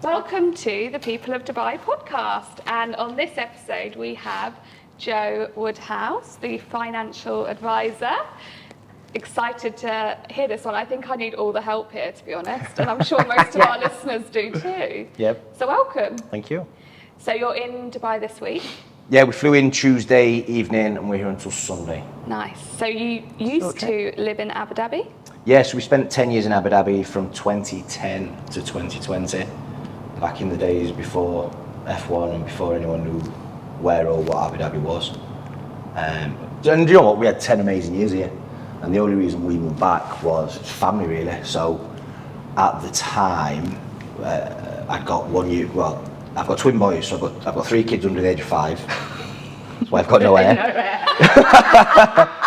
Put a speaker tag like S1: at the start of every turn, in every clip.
S1: Welcome to the People of Dubai podcast. And on this episode, we have Joe Woodhouse, the financial advisor. Excited to hear this one. I think I need all the help here, to be honest. And I'm sure most of our listeners do too.
S2: Yep.
S1: So welcome.
S2: Thank you.
S1: So you're in Dubai this week?
S2: Yeah, we flew in Tuesday evening and we're here until Sunday.
S1: Nice. So you used to live in Abu Dhabi?
S2: Yeah, so we spent 10 years in Abu Dhabi from 2010 to 2020. Back in the days before F1 and before anyone knew where or what Abu Dhabi was. And you know what, we had 10 amazing years here. And the only reason we moved back was family, really. So at the time, I'd got 1 year, well, I've got twin boys, so I've got 3 kids under the age of 5. That's why I've got no hair.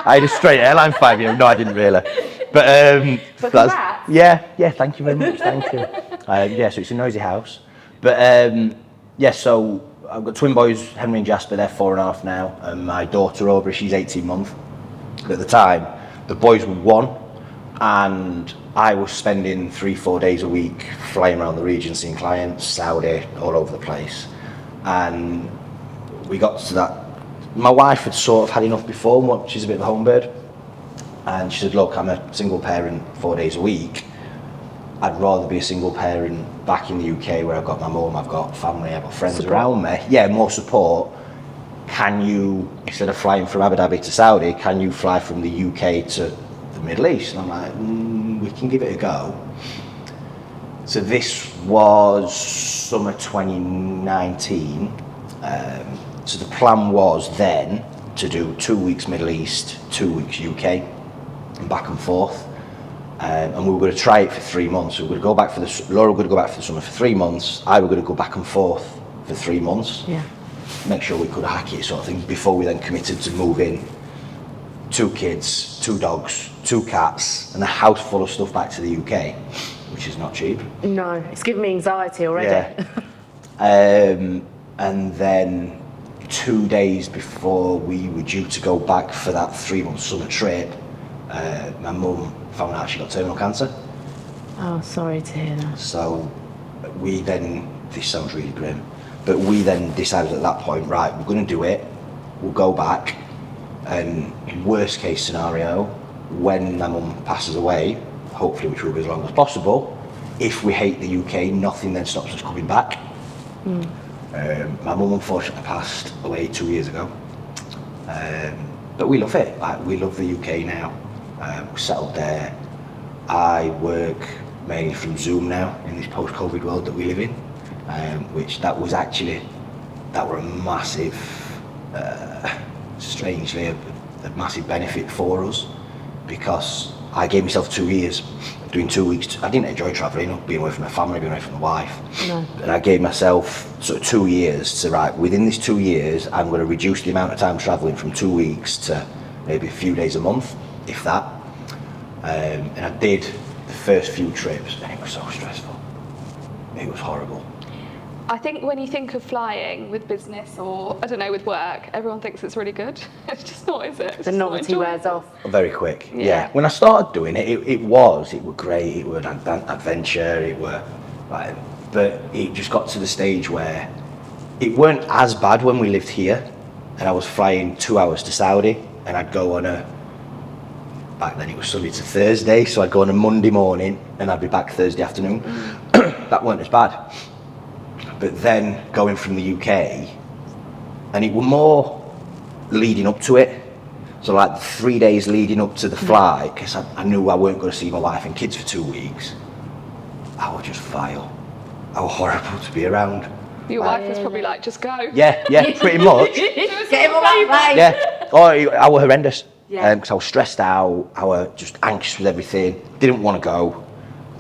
S2: I had a straight hairline 5 years. No, I didn't really. But
S1: congrats.
S2: Yeah, thank you very much, thank you. So it's a noisy house. But so I've got twin boys, Henry and Jasper, they're 4.5 now. And my daughter, Aubrey, she's 18 months. At the time, the boys were 1, and I was spending 3-4 days a week flying around the region, seeing clients, Saudi, all over the place. And we got to that. My wife had sort of had enough before, she's a bit of a home bird. And she said, look, I'm a single parent 4 days a week. I'd rather be a single parent back in the UK where I've got my mum, I've got family, I've got friends around me. Yeah, more support. Can you, instead of flying from Abu Dhabi to Saudi, can you fly from the UK to the Middle East? And I'm like, we can give it a go. So this was summer 2019. So the plan was then to do 2 weeks Middle East, 2 weeks UK, and back and forth. And we were going to try it for 3 months. We were going to go back Laura was going to go back for the summer for 3 months. I was going to go back and forth for 3 months. Yeah. Make sure we could hack it, sort of thing, before we then committed to moving 2 kids, 2 dogs, 2 cats, and a house full of stuff back to the UK, which is not cheap.
S3: No, it's giving me anxiety already.
S2: Yeah. And then 2 days before we were due to go back for that 3-month summer trip, my mum found out she got terminal cancer.
S3: Oh, sorry to hear that.
S2: So we then, this sounds really grim, but we then decided at that point, right, we're going to do it, we'll go back, and worst case scenario, when my mum passes away, hopefully which will be as long as possible, if we hate the UK, nothing then stops us coming back. My mum unfortunately passed away 2 years ago, but we love it. We love the UK now. We're settled there. I work mainly from Zoom now in this post-COVID world that we live in, which that were a massive, strangely, a massive benefit for us, because I gave myself 2 years of doing 2 weeks. I didn't enjoy travelling, being away from my family, being away from my wife. No. And I gave myself sort of 2 years to, right, within these 2 years, I'm going to reduce the amount of time travelling from 2 weeks to maybe a few days a month, if that. And I did the first few trips, and it was so stressful. It was horrible.
S1: I think when you think of flying with business or, I don't know, with work, everyone thinks it's really good. It's just not, is it?
S3: The novelty wears off.
S2: Very quick, yeah. When I started doing it, it was great, it was an adventure, but it just got to the stage where it weren't as bad when we lived here, and I was flying 2 hours to Saudi, and I'd go on back then it was Sunday to Thursday, so I'd go on a Monday morning, and I'd be back Thursday afternoon. That weren't as bad. But then going from the UK, and it was more leading up to it. So like 3 days leading up to the flight, because I knew I weren't going to see my wife and kids for 2 weeks. I was just vile. I was horrible to be around.
S1: Your wife was probably like, just go.
S2: Yeah, pretty much.
S3: Get him on that plane.
S2: Yeah. Oh, I was horrendous. Yeah. Because I was stressed out. I was just anxious with everything. Didn't want to go.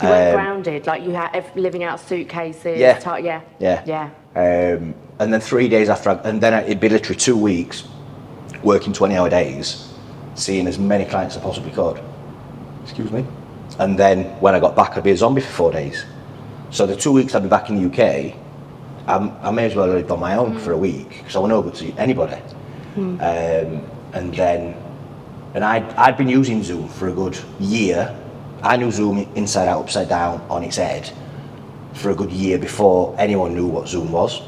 S3: You weren't grounded, like you had living out suitcases.
S2: Yeah. And then 3 days after, and then it'd be literally 2 weeks working 20-hour days, seeing as many clients as I possibly could. Excuse me. And then when I got back, I'd be a zombie for 4 days. So the 2 weeks I'd be back in the UK, I may as well have lived on my own for a week, because I was no good to anybody. And I'd been using Zoom for a good year. I knew Zoom inside out, upside down, on its head. for a good year before anyone knew what Zoom was.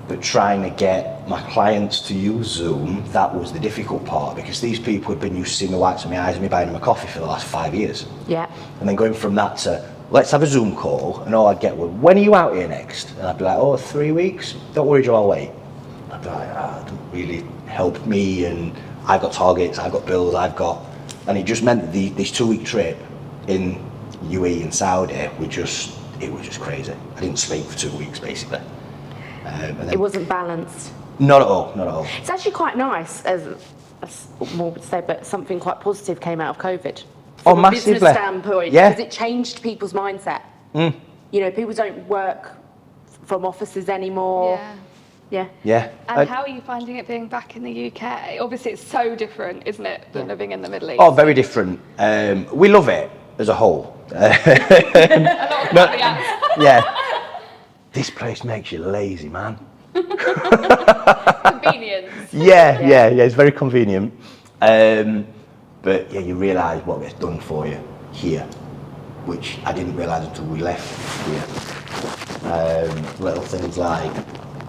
S2: But trying to get my clients to use Zoom, that was the difficult part, because these people had been used to seeing the whites of my eyes and me buying them a coffee for the last 5 years.
S3: Yeah.
S2: And then going from that to, let's have a Zoom call, and all I'd get was, when are you out here next? And I'd be like, oh, 3 weeks? Don't worry, Joe, I'll wait. I'd be like, it doesn't really help me, and I've got targets, I've got bills, and it just meant that this 2-week trip in UAE and Saudi it was just crazy. I didn't sleep for 2 weeks, basically. And then,
S3: It wasn't balanced.
S2: not at all.
S3: It's actually quite nice, as more would say, but something quite positive came out of COVID. From a
S2: massively.
S3: business standpoint,
S2: Yeah.
S3: because it changed people's mindset. You know, people don't work from offices anymore.
S1: Yeah.
S3: Yeah.
S2: Yeah.
S1: And how are you finding it being back in the UK? Obviously, it's so different, isn't it, than living in the Middle East?
S2: Oh, very different. We love it as a whole. Yeah. This place makes you lazy, man.
S1: Convenience.
S2: Yeah, it's very convenient. But yeah, you realise what gets done for you here, which I didn't realise until we left here. Little things like,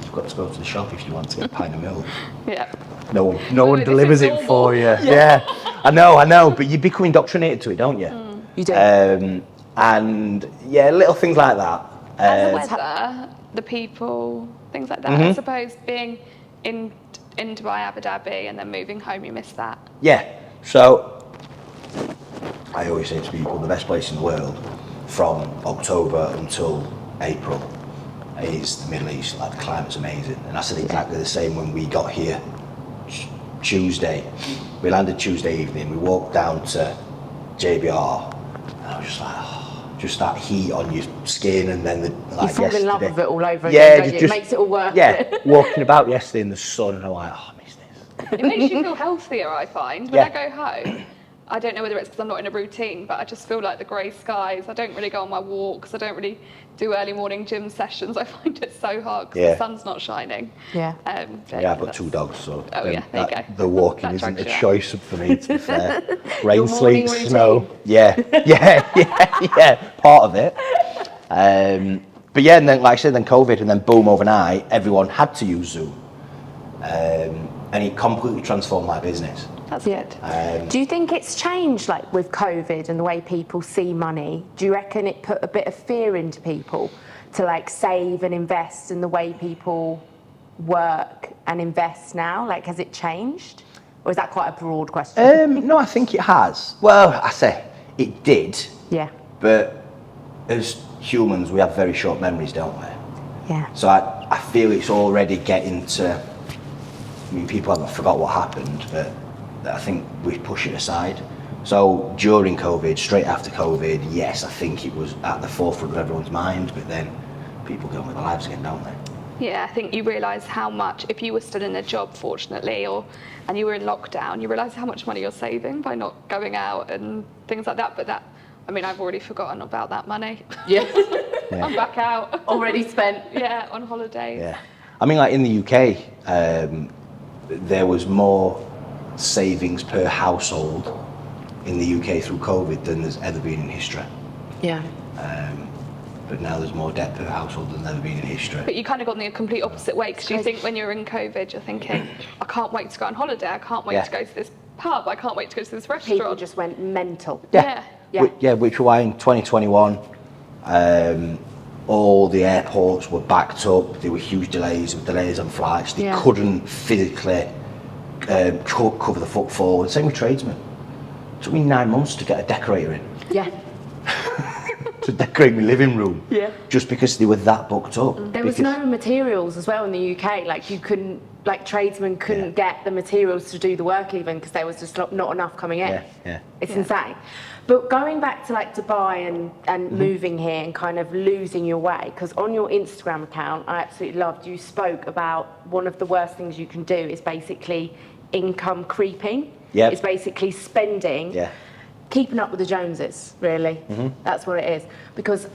S2: you've got to go to the shop if you want to get a pint of milk.
S1: Yeah.
S2: No one
S1: this
S2: delivers
S1: is
S2: it
S1: normal.
S2: for you. Yeah. I know, but you become indoctrinated to it, don't you?
S3: You do.
S2: And yeah, little things like that.
S1: And the weather, the people, things like that. I suppose being in Dubai, Abu Dhabi, and then moving home, you miss that.
S2: Yeah, so I always say to people, the best place in the world from October until April is the Middle East. Like, the climate's amazing. And I said exactly the same when we got here Tuesday. We landed Tuesday evening, we walked down to JBR, and I was just like, just that heat on your skin, and then
S3: You fall in love with it all over
S2: Yeah,
S3: again, don't you? It makes it all worth it.
S2: Walking about yesterday in the sun, and I'm like, oh, I miss this.
S1: It makes you feel healthier, I find. When I go home, I don't know whether it's because I'm not in a routine, but I just feel like the grey skies. I don't really go on my walks. I don't really do early morning gym sessions. I find it so hard because the sun's not shining.
S3: Yeah.
S2: I've got 2 dogs, so
S1: there you go.
S2: the walking
S1: That
S2: isn't a
S1: drags you out.
S2: choice for me, to be fair. Rain,
S3: Your
S2: sleet,
S3: morning
S2: snow.
S3: routine.
S2: Yeah, part of it. But yeah, and then, like I said, then COVID, and then boom, overnight, everyone had to use Zoom. And it completely transformed my business.
S1: That's good.
S3: Do you think it's changed, like with COVID and the way people see money? Do you reckon it put a bit of fear into people to like save and invest in the way people work and invest now? Like, has it changed? Or is that quite a broad question?
S2: No, I think it has. Well, I say it did,
S3: Yeah.
S2: but as humans, we have very short memories, don't we?
S3: Yeah.
S2: So I feel it's already getting to, I mean, people haven't forgot what happened, but I think we push it aside. So during COVID, straight after COVID, yes, I think it was at the forefront of everyone's mind, but then people go on with their lives again, don't they?
S1: Yeah, I think you realise how much, if you were still in a job, fortunately, and you were in lockdown, you realise how much money you're saving by not going out and things like that. But I've already forgotten about that money.
S3: Yeah.
S1: I'm back out.
S3: Already spent.
S1: Yeah, on holidays.
S2: Yeah. I mean, like in the UK, there was more savings per household in the UK through COVID than there's ever been in history.
S3: Yeah.
S2: But now there's more debt per household than there's ever been in history.
S1: But you kind of got in the complete opposite way, because you think when you're in COVID, you're thinking, I can't wait to go on holiday, I can't wait to go to this pub, I can't wait to go to this restaurant.
S3: People just went mental.
S1: Yeah.
S2: Which why in 2021, all the airports were backed up. There were huge delays on flights. They couldn't physically cover the footfall. And same with tradesmen. It took me 9 months to get a decorator in.
S3: Yeah.
S2: To decorate my living room.
S3: Yeah.
S2: Just because they were that booked up.
S3: There was no materials as well in the UK. Like, you couldn't, like, tradesmen couldn't get the materials to do the work even because there was just not enough coming in.
S2: Yeah.
S3: It's insane. But going back to like Dubai and moving here and kind of losing your way, because on your Instagram account, I absolutely loved, you spoke about one of the worst things you can do is basically income creeping.
S2: Yep.
S3: It's basically spending.
S2: Yeah.
S3: Keeping up with the Joneses, really. That's what it is. Because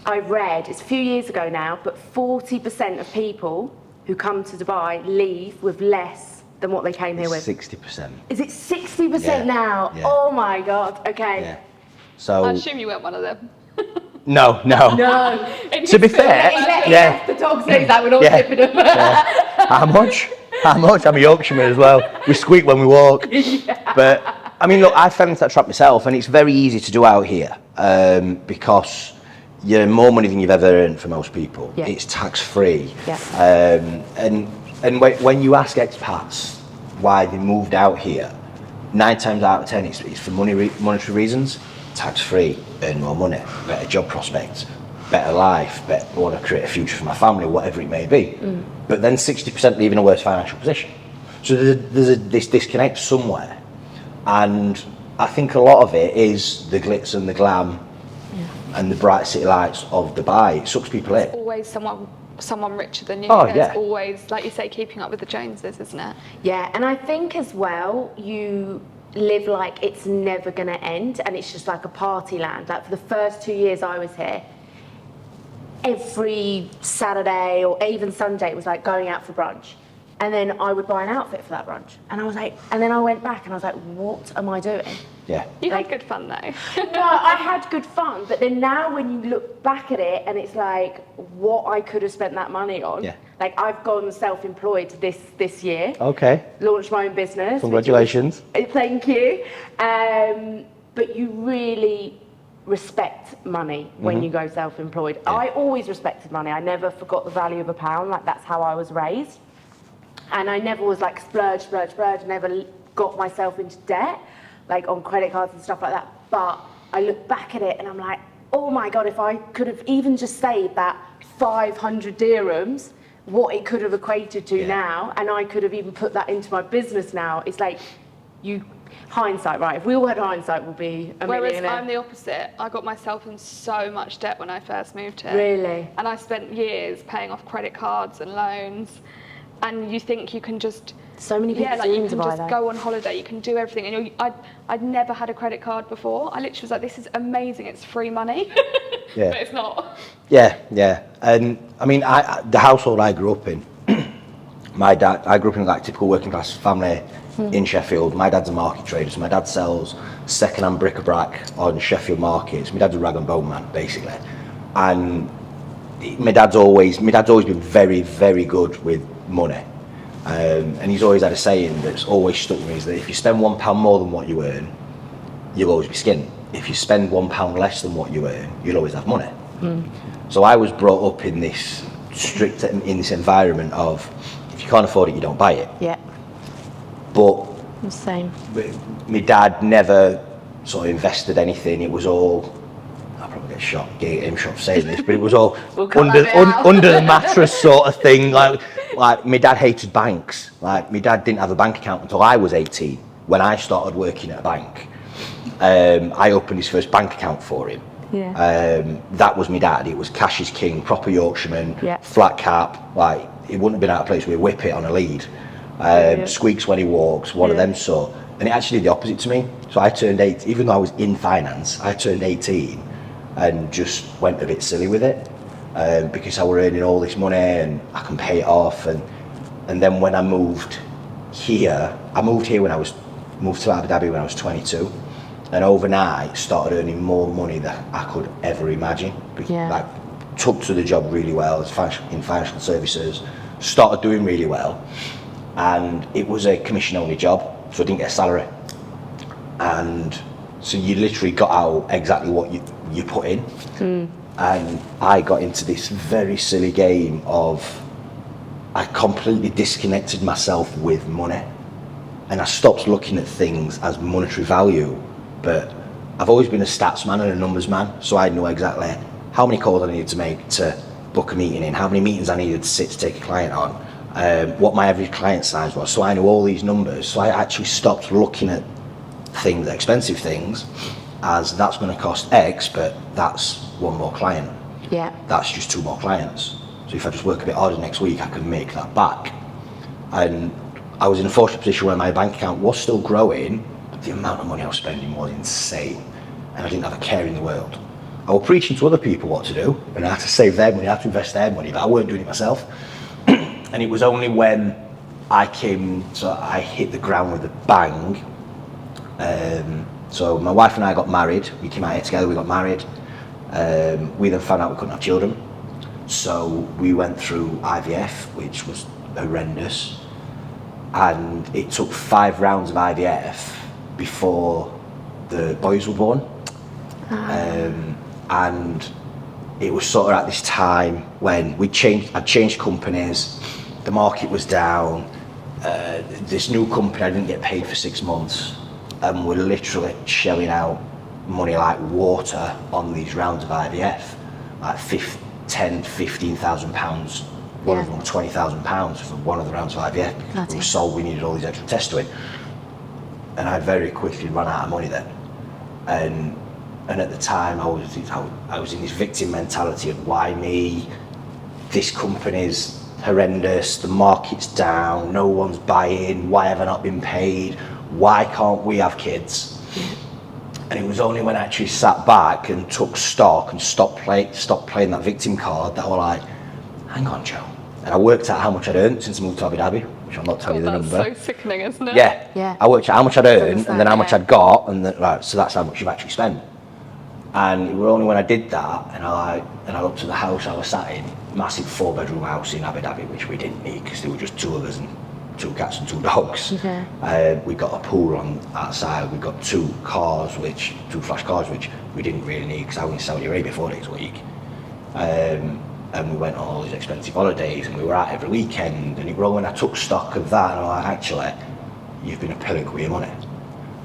S3: I read, it's a few years ago now, but 40% of people who come to Dubai leave with less than what they came here with.
S2: 60%.
S3: Is it 60% now?
S2: Yeah.
S3: Oh my God, okay.
S2: Yeah. So
S1: I assume you weren't one of them.
S2: No.
S1: It
S2: To be
S1: just feels
S2: fair,
S1: like-
S3: He
S2: yeah.
S3: left the dog, so he's like, we're not
S2: Yeah.
S3: tipping him.
S2: How much? I'm a Yorkshireman as well. We squeak when we walk. But I mean, look, I fell into that trap myself, and it's very easy to do out here because you're more money than you've ever earned for most people.
S3: Yeah.
S2: It's tax free.
S3: Yeah.
S2: And when you ask expats why they moved out here, 9 times out of 10 it's for monetary reasons. Tax free, earn more money, better job prospects, better life, want to create a future for my family, whatever it may be. But then 60% leave in a worse financial position. So there's this disconnect somewhere. And I think a lot of it is the glitz and the glam and the bright city lights of Dubai. It sucks people in.
S1: Always someone richer than you.
S2: Oh,
S1: There's
S2: yeah.
S1: always, like you say, keeping up with the Joneses, isn't it?
S3: Yeah, and I think as well, you live like it's never going to end, and it's just like a party land. Like for the first 2 years I was here, every Saturday or even Sunday it was like going out for brunch. And then I would buy an outfit for that brunch. And I was like, and then I went back and I was like, what am I doing?
S2: Yeah.
S1: You
S3: Like-
S1: had good fun though.
S3: No, I had good fun, but then now when you look back at it and it's like what I could have spent that money on.
S2: Yeah.
S3: Like I've gone self-employed this year,
S2: Okay.
S3: launched my own business.
S2: Congratulations.
S3: Thank you. But you really respect money when you go self-employed. I always respected money. I never forgot the value of a pound. Like that's how I was raised. And I never was like splurge, never got myself into debt, like on credit cards and stuff like that. But I look back at it and I'm like, oh my God, if I could have even just saved that 500 dirhams, what it could have equated to now, and I could have even put that into my business now. It's like, hindsight, right? If we all had hindsight, we'll be a
S1: Whereas
S3: millionaire.
S1: I'm the opposite. I got myself in so much debt when I first moved here.
S3: Really?
S1: And I spent years paying off credit cards and loans. And you think you can just...
S3: So many people
S1: like you
S3: dream to
S1: can
S3: buy
S1: just
S3: that.
S1: go on holiday, you can do everything. And I'd never had a credit card before. I literally was like, this is amazing, it's free money.
S2: Yeah.
S1: But it's not.
S2: Yeah. And I mean, the household I grew up in, I grew up in like typical working class family in Sheffield. My dad's a market trader, so my dad sells second-hand bric-a-brac on Sheffield markets. My dad's a rag and bone man, basically. And my dad's always been very, very good with money. And he's always had a saying that's always stuck with me, is that if you spend £1 more than what you earn, you'll always be skinned. If you spend £1 less than what you earn, you'll always have money. So I was brought up in this environment of, if you can't afford it, you don't buy it.
S3: Yeah,
S2: But
S3: the same.
S2: my dad never sort of invested anything. It was all, I'll probably get shot for saying this, but it was all
S3: We'll cut
S2: under
S3: that bit out.
S2: under the mattress sort of thing. Like my dad hated banks. Like my dad didn't have a bank account until I was 18. When I started working at a bank, I opened his first bank account for him.
S3: Yeah.
S2: That was my dad. It was cash is king, proper Yorkshireman,
S3: Yeah.
S2: flat cap. Like it wouldn't have been out of place with a whippet on a lead. Squeaks when he walks, one of them sort. And it actually did the opposite to me. So I turned 8, even though I was in finance, I turned 18 and just went a bit silly with it because I were earning all this money and I can pay it off. And then when I moved here when I was moved to Abu Dhabi when I was 22. And overnight started earning more money than I could ever imagine.
S3: Yeah.
S2: Like took to the job really well in financial services, started doing really well, and it was a commission only job, so I didn't get a salary. And so you literally got out exactly what you put in. And I got into this very silly game of, I completely disconnected myself with money. And I stopped looking at things as monetary value. But I've always been a stats man and a numbers man, so I knew exactly how many calls I needed to make to book a meeting in, how many meetings I needed to sit to take a client on, what my average client size was. So I knew all these numbers. So I actually stopped looking at things, expensive things, as that's going to cost X, but that's one more client.
S3: Yeah.
S2: That's just 2 more clients. So if I just work a bit harder next week, I can make that back. And I was in a fortunate position where my bank account was still growing, but the amount of money I was spending was insane. And I didn't have a care in the world. I was preaching to other people what to do, and I had to save their money, I had to invest their money, but I weren't doing it myself. And it was only when I hit the ground with a bang. So my wife and I got married. We came out here together, we got married. We then found out we couldn't have children. So we went through IVF, which was horrendous. And it took 5 rounds of IVF before the boys were born. And it was sort of at this time when I'd changed companies, the market was down, this new company I didn't get paid for 6 months, and we're literally shelling out money like water on these rounds of IVF, like 10, 15,000 pounds. One of them were 20,000 pounds for one of the rounds of IVF. We were sold, we needed all these extra tests doing. And I very quickly ran out of money then. And at the time I was in this victim mentality of why me, this company's horrendous, the market's down, no one's buying, why have I not been paid, why can't we have kids? And it was only when I actually sat back and took stock and stopped playing that victim card that I was like, hang on, Joe. And I worked out how much I'd earned since I moved to Abu Dhabi, which I'll not tell you the number.
S1: That's so sickening, isn't it?
S3: Yeah.
S2: I worked out how much I'd earned and then how much I'd got, and then, right, so that's how much you've actually spent. And it was only when I did that and I looked at the house I was sat in, massive 4-bedroom house in Abu Dhabi, which we didn't need because there were just 2 of us and 2 cats and 2 dogs. We got a pool on outside, we got 2 flash cars, which we didn't really need because I was in Saudi Arabia 4 days a week. And we went on all these expensive holidays and we were out every weekend, and it was when I took stock of that and I was like, actually, you've been a pillock with your money.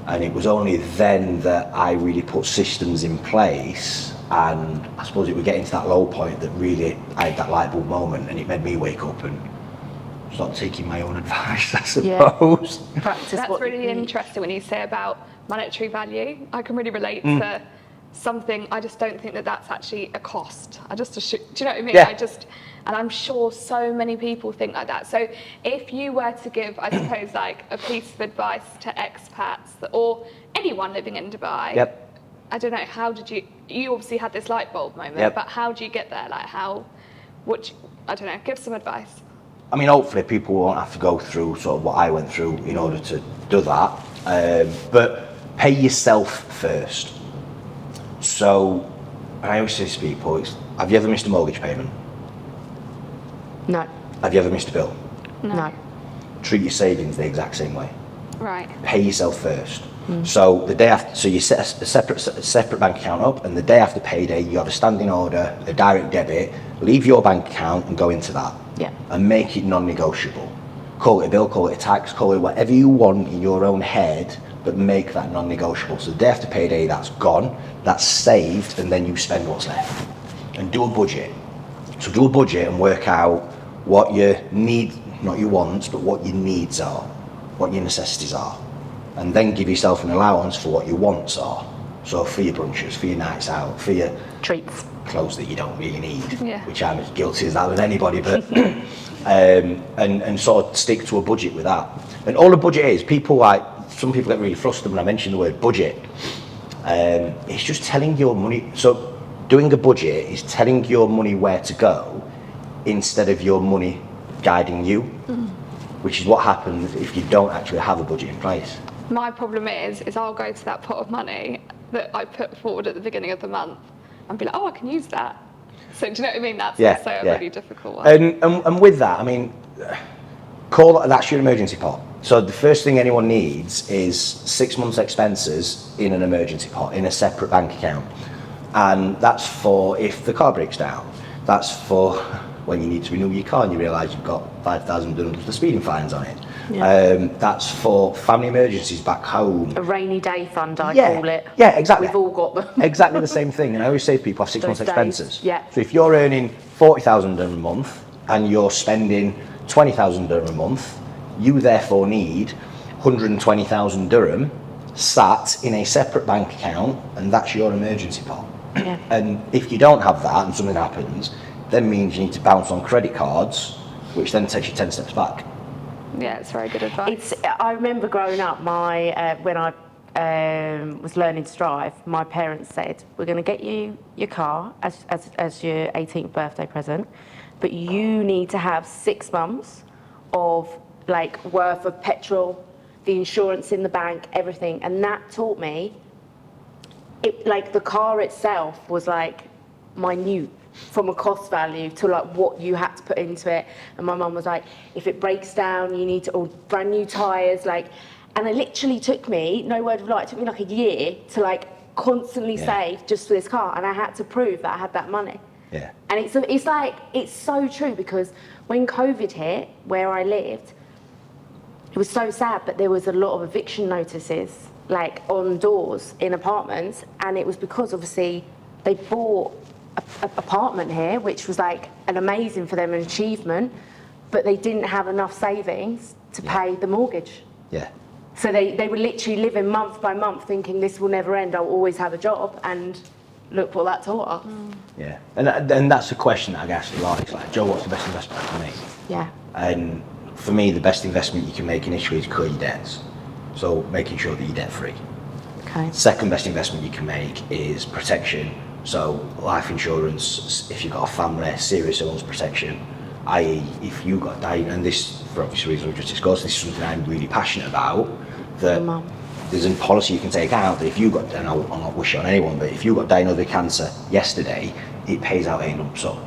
S2: And it was only then that I really put systems in place, and I suppose it was getting to that low point that really I had that light bulb moment, and it made me wake up and start taking my own advice, I suppose.
S1: That's really interesting when you say about monetary value. I can really relate to something. I just don't think that that's actually a cost. Do you know what I mean?
S2: Yeah.
S1: And I'm sure so many people think like that. So if you were to give, I suppose, like a piece of advice to expats or anyone living in Dubai, I don't know, how did you obviously had this light bulb moment, but how do you get there? Like I don't know, give some advice.
S2: I mean, hopefully people won't have to go through sort of what I went through in order to do that. But pay yourself first. So, I always say to people, have you ever missed a mortgage payment?
S3: No.
S2: Have you ever missed a bill?
S3: No.
S2: Treat your savings the exact same way.
S1: Right.
S2: Pay yourself first. So the day after, so you set a separate bank account up, and the day after payday, you have a standing order, a direct debit. Leave your bank account and go into that.
S3: Yeah.
S2: And make it non-negotiable. Call it a bill, call it a tax, call it whatever you want in your own head, but make that non-negotiable. So the day after payday, that's gone, that's saved, and then you spend what's left. And do a budget. So do a budget and work out what your need, not your wants, but what your needs are, what your necessities are. And then give yourself an allowance for what your wants are. So for your brunches, for your nights out, for your
S3: treats,
S2: clothes that you don't really need, which I'm as guilty as that with anybody, but and sort of stick to a budget with that. And all a budget is, some people get really flustered when I mention the word budget. It's just telling your money, so doing a budget is telling your money where to go instead of your money guiding you, which is what happens if you don't actually have a budget in place.
S1: My problem is I'll go to that pot of money that I put forward at the beginning of the month and be like, oh, I can use that. So do you know what I mean? That's also a really difficult one.
S2: And with that, I mean, that's your emergency pot. So the first thing anyone needs is 6 months expenses in an emergency pot, in a separate bank account. And that's for if the car breaks down. That's for when you need to renew your car and you realise you've got 5,000 dirhams for speeding fines on it. That's for family emergencies back home.
S3: A rainy day fund, I call it.
S2: Yeah, exactly.
S3: We've all got them.
S2: Exactly the same thing. And I always say to people have 6 months
S3: Those
S2: expenses.
S3: days, yeah.
S2: So if you're earning 40,000 dirham a month and you're spending 20,000 dirham a month, you therefore need 120,000 dirham sat in a separate bank account, and that's your emergency pot.
S3: Yeah.
S2: And if you don't have that and something happens, then means you need to bounce on credit cards, which then takes you 10 steps back.
S1: Yeah, it's very good advice.
S3: I remember growing up, when I was learning to drive, my parents said, we're going to get you your car as your 18th birthday present, but you need to have 6 months of worth of petrol, the insurance in the bank, everything. And that taught me, the car itself was minute from a cost value to like what you had to put into it. And my mum was like, if it breaks down, you need to, or brand new tyres, like, and it literally took me, no word of lie, it took me like a year to like constantly save just for this car. And I had to prove that I had that money.
S2: Yeah.
S3: And it's like, it's so true, because when COVID hit, where I lived, it was so sad, but there was a lot of eviction notices, like on doors in apartments. And it was because obviously they bought an apartment here, which was like an amazing for them, an achievement, but they didn't have enough savings to pay the mortgage.
S2: Yeah.
S3: So they were literally living month by month thinking this will never end, I'll always have a job, and look what that taught us.
S2: Yeah, and that's a question that I guess a lot. It's like, Joe, what's the best investment I can make?
S3: Yeah.
S2: And for me, the best investment you can make initially is clear your debts. So making sure that you're debt free.
S3: Okay.
S2: Second best investment you can make is protection. So life insurance, if you've got a family, serious illness protection, i.e. if you got died, and this, for obvious reasons we just discussed, this is something I'm really passionate about, that there's a policy you can take out that if you got, and I'll not wish it on anyone, but if you got diagnosed with cancer yesterday, it pays out a lump sum.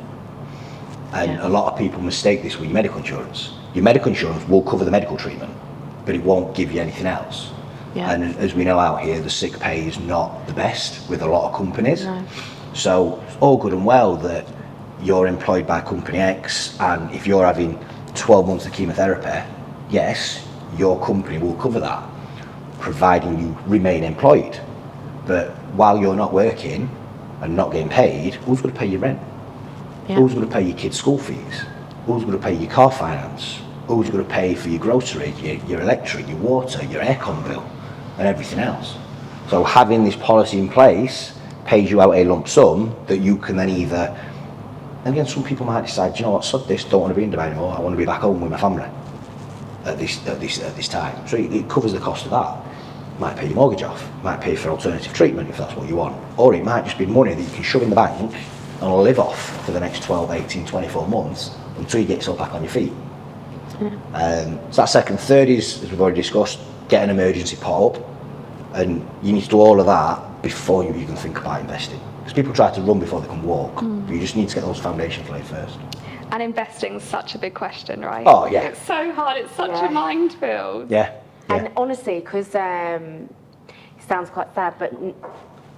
S2: And a lot of people mistake this with your medical insurance. Your medical insurance will cover the medical treatment, but it won't give you anything else.
S3: Yeah.
S2: And as we know out here, the sick pay is not the best with a lot of companies.
S3: No.
S2: So it's all good and well that you're employed by company X, and if you're having 12 months of chemotherapy, yes, your company will cover that, providing you remain employed. But while you're not working and not getting paid, who's going to pay your rent?
S3: Yeah.
S2: Who's going to pay your kids' school fees? Who's going to pay your car finance? Who's going to pay for your groceries, your electric, your water, your aircon bill, and everything else? So having this policy in place pays you out a lump sum that you can then either, and again, some people might decide, you know what, sod this, don't want to be in Dubai anymore, I want to be back home with my family at this time. So it covers the cost of that. Might pay your mortgage off, might pay for alternative treatment if that's what you want, or it might just be money that you can shove in the bank and live off for the next 12, 18, 24 months until you get yourself back on your feet. So that's second. Third is, as we've already discussed, get an emergency pot up, and you need to do all of that before you even think about investing. Because people try to run before they can walk, but you just need to get those foundations laid first.
S1: And investing is such a big question, right?
S2: Oh, yeah.
S1: It's so hard, it's such a minefield.
S2: Yeah.
S3: And honestly, because it sounds quite sad, but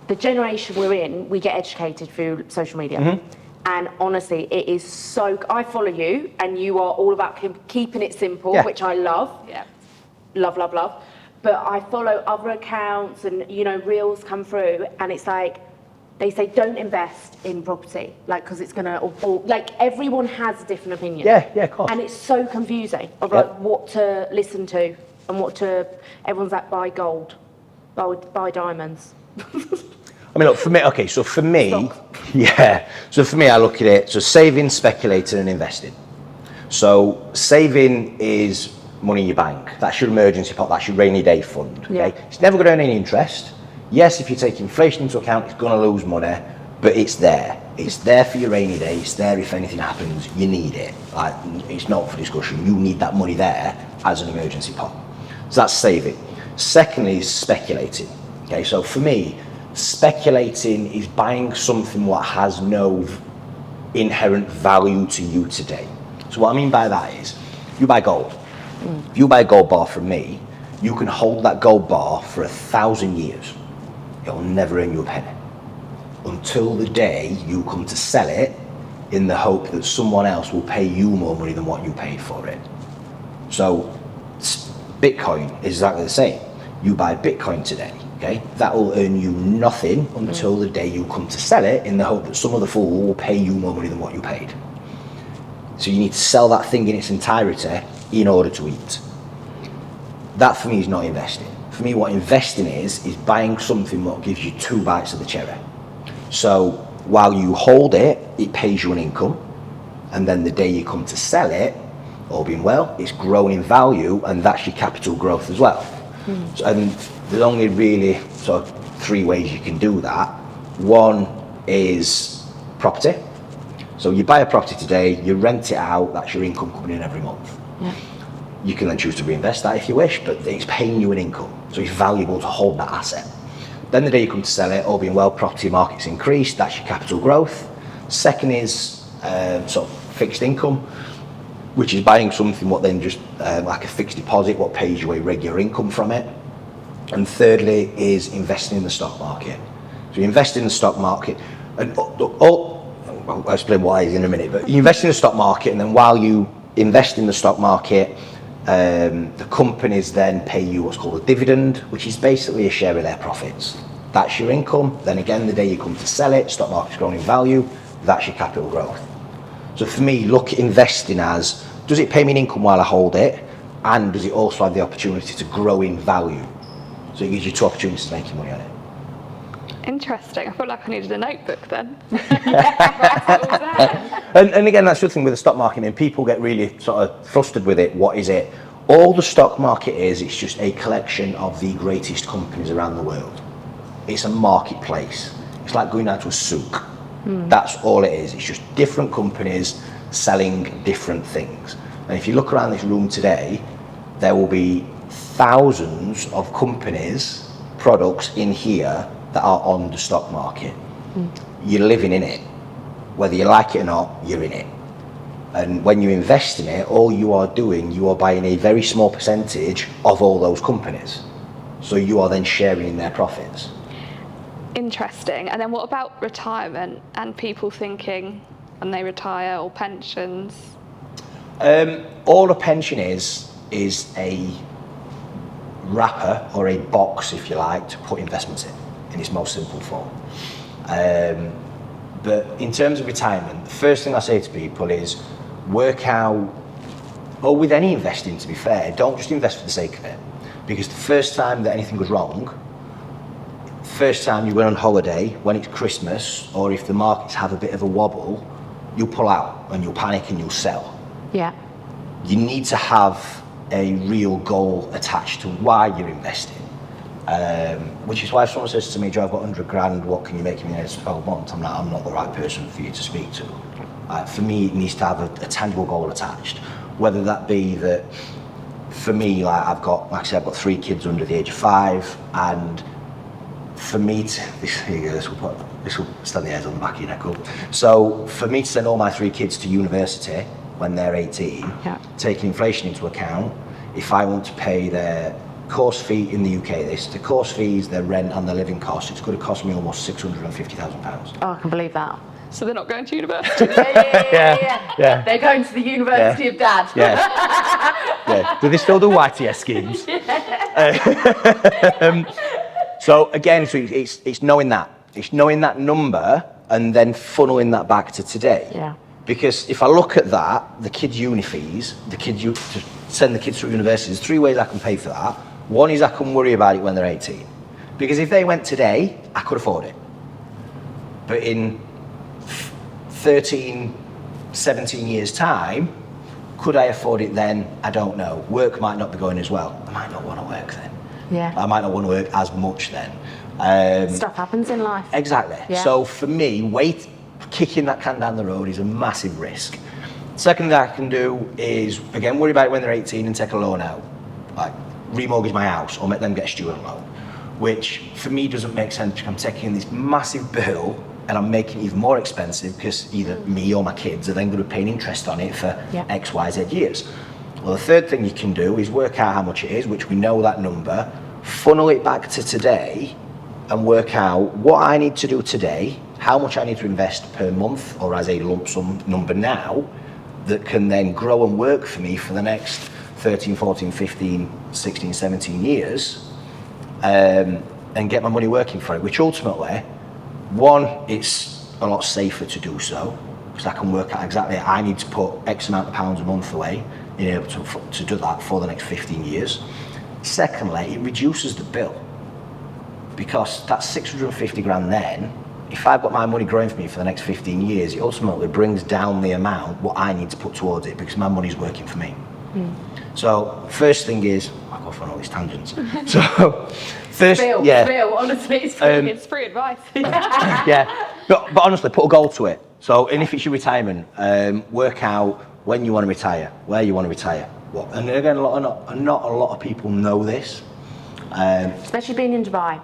S3: the generation we're in, we get educated through social media. And honestly, it is so, I follow you, and you are all about keeping it simple, which I love.
S1: Yeah.
S3: Love, love, love. But I follow other accounts, and, you know, reels come through, and it's like, they say don't invest in property, like, because it's going to, or like, everyone has a different opinion.
S2: Yeah, of course.
S3: And it's so confusing of like what to listen to and what to, everyone's like, buy gold, buy diamonds.
S2: I mean, look, for me, okay, so for me,
S3: Stock.
S2: so for me, I look at it, so saving, speculating, and investing. So saving is money in your bank. That's your emergency pot, that's your rainy day fund, okay?
S3: Yeah.
S2: It's never going to earn any interest. Yes, if you take inflation into account, it's going to lose money, but it's there. It's there for your rainy day, it's there if anything happens, you need it. Like, it's not for discussion, you need that money there as an emergency pot. So that's saving. Secondly is speculating, okay? So for me, speculating is buying something what has no inherent value to you today. So what I mean by that is, you buy gold. If you buy a gold bar from me, you can hold that gold bar for 1,000 years. It'll never earn you a penny. Until the day you come to sell it in the hope that someone else will pay you more money than what you paid for it. So Bitcoin is exactly the same. You buy Bitcoin today, okay? That will earn you nothing until the day you come to sell it in the hope that some other fool will pay you more money than what you paid. So you need to sell that thing in its entirety in order to eat. That for me is not investing. For me, what investing is buying something that gives you 2 bites of the cherry. So while you hold it, it pays you an income, and then the day you come to sell it, all being well, it's grown in value, and that's your capital growth as well. So, and there's only really sort of 3 ways you can do that. One is property. So you buy a property today, you rent it out, that's your income coming in every month.
S3: Yeah.
S2: You can then choose to reinvest that if you wish, but it's paying you an income. So it's valuable to hold that asset. Then the day you come to sell it, all being well, property market's increased, that's your capital growth. Second is sort of fixed income, which is buying something what then just like a fixed deposit, what pays you a regular income from it. And thirdly is investing in the stock market. So you invest in the stock market, and I'll explain what it is in a minute, but you invest in the stock market, and then while you invest in the stock market, the companies then pay you what's called a dividend, which is basically a share of their profits. That's your income. Then again, the day you come to sell it, stock market's grown in value, that's your capital growth. So for me, look at investing as, does it pay me an income while I hold it? And does it also have the opportunity to grow in value? So it gives you two opportunities to make money on it.
S1: Interesting. I feel like I needed a notebook then.
S2: And again, that's the thing with the stock market, and people get really sort of flustered with it. What is it? All the stock market is, it's just a collection of the greatest companies around the world. It's a marketplace. It's like going down to a souk. That's all it is. It's just different companies selling different things. And if you look around this room today, there will be thousands of companies, products in here that are on the stock market. You're living in it. Whether you like it or not, you're in it. And when you invest in it, all you are doing, you are buying a very small percentage of all those companies. So you are then sharing in their profits.
S1: Interesting. And then what about retirement and people thinking when they retire, or pensions?
S2: All a pension is a wrapper or a box, if you like, to put investments in its most simple form. But in terms of retirement, the first thing I say to people is work out, or with any investing to be fair, don't just invest for the sake of it. Because the first time that anything goes wrong, first time you go on holiday, when it's Christmas, or if the markets have a bit of a wobble, you'll pull out and you'll panic and you'll sell.
S3: Yeah.
S2: You need to have a real goal attached to why you're investing. Which is why if someone says to me, Joe, I've got 100 grand, what can you make in the next 12 months? I'm not the right person for you to speak to. For me, it needs to have a tangible goal attached. Whether that be that, for me, I've got 3 kids under the age of 5, and for me to, this will stand the hairs on the back of your neck up. So for me to send all my 3 kids to university when they're 18, taking inflation into account, if I want to pay their course fee in the UK, the course fees, their rent and their living costs, it's going to cost me almost £650,000.
S3: Oh, I can believe that.
S1: So they're not going to university?
S3: Yeah. They're going to the University of Dad.
S2: Yeah. Do they still do YTS schemes? So again, it's knowing that. It's knowing that number and then funneling that back to today.
S3: Yeah.
S2: Because if I look at that, the kids' uni fees, to send the kids through university, there's 3 ways I can pay for that. One is I can worry about it when they're 18. Because if they went today, I could afford it. But in 13, 17 years' time, could I afford it then? I don't know. Work might not be going as well. I might not want to work then.
S3: Yeah.
S2: I might not want to work as much then.
S3: Stuff happens in life.
S2: Exactly.
S3: Yeah.
S2: So for me, kicking that can down the road is a massive risk. Second thing I can do is, again, worry about it when they're 18 and take a loan out. Like remortgage my house or make them get a student loan. Which for me doesn't make sense because I'm taking this massive bill and I'm making it even more expensive because either me or my kids are then going to be paying interest on it for X, Y, Z years. Well, the third thing you can do is work out how much it is, which we know that number, funnel it back to today and work out what I need to do today, how much I need to invest per month or as a lump sum number now that can then grow and work for me for the next 13, 14, 15, 16, 17 years and get my money working for it, which ultimately, one, it's a lot safer to do so because I can work out exactly, I need to put X amount of pounds a month away in able to do that for the next 15 years. Secondly, it reduces the bill because that's 650 grand then. If I've got my money growing for me for the next 15 years, it ultimately brings down the amount what I need to put towards it because my money's working for me. So first thing is, I go off on all these tangents. So first,
S3: Bill, honestly, it's free.
S1: It's free advice.
S2: But honestly, put a goal to it. So, and if it's your retirement, work out when you want to retire, where you want to retire, what. And again, not a lot of people know this.
S3: Especially being in Dubai.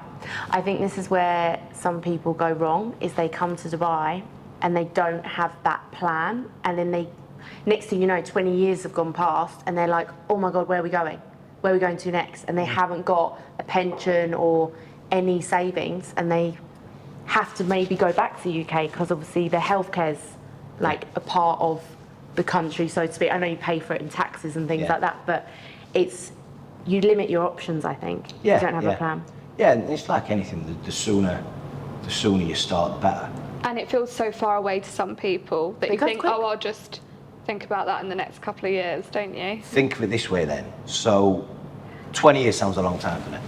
S3: I think this is where some people go wrong, is they come to Dubai and they don't have that plan, and then next thing you know, 20 years have gone past and they're like, oh my God, where are we going? Where are we going to next? And they haven't got a pension or any savings, and they have to maybe go back to the UK because obviously their healthcare's like a part of the country, so to speak. I know you pay for it in taxes and things like that, but you limit your options, I think, if you don't have a plan.
S2: Yeah, and it's like anything, the sooner you start, the better.
S1: And it feels so far away to some people that you think, oh, I'll just think about that in the next couple of years, don't you?
S2: Think of it this way then. So 20 years sounds a long time, doesn't it?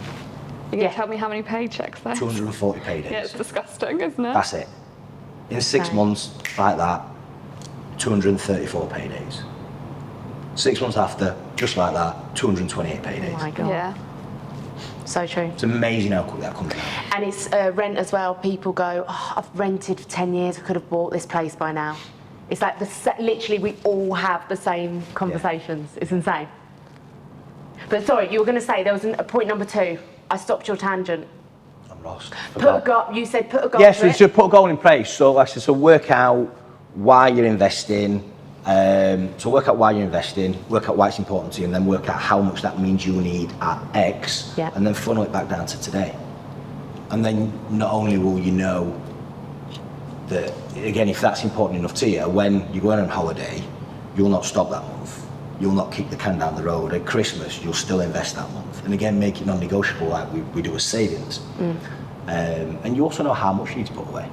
S1: You're going to tell me how many paychecks there?
S2: 240 paydays.
S1: Yeah, it's disgusting, isn't it?
S2: That's it. In 6 months, like that, 234 paydays. 6 months after, just like that, 228 paydays.
S3: Oh my God.
S1: Yeah.
S3: So true.
S2: It's amazing how quick that comes out.
S3: And it's rent as well. People go, oh, I've rented for 10 years, I could have bought this place by now. It's like, literally, we all have the same conversations. Yeah. It's insane. But sorry, you were going to say, there was a point number 2. I stopped your tangent.
S2: I'm lost.
S3: You said put a goal.
S2: Yes, we should put a goal in place. So, like I said, work out why you're investing. Work out why you're investing, work out why it's important to you, and then work out how much that means you need at X, and then funnel it back down to today. And then not only will you know that, again, if that's important enough to you, when you're going on holiday, you'll not stop that month. You'll not kick the can down the road. At Christmas, you'll still invest that month. And again, make it non-negotiable like we do with savings. And you also know how much you need to put away.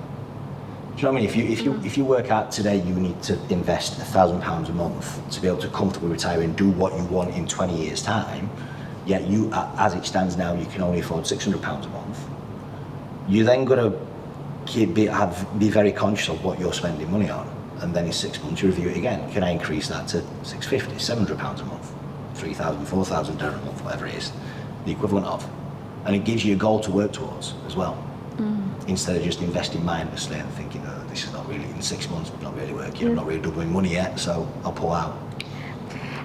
S2: Do you know what I mean? If you work out today, you need to invest £1,000 a month to be able to comfortably retire and do what you want in 20 years' time. Yet you, as it stands now, you can only afford £600 a month. You then got to be very conscious of what you're spending money on, and then in 6 months you review it again. Can I increase that to £650, £700 a month, £3,000, £4,000 a month, whatever it is, the equivalent of, and it gives you a goal to work towards as well. Instead of just investing mindlessly and thinking, oh, this is not really, in 6 months, not really working, I'm not really doubling money yet, so I'll pull out.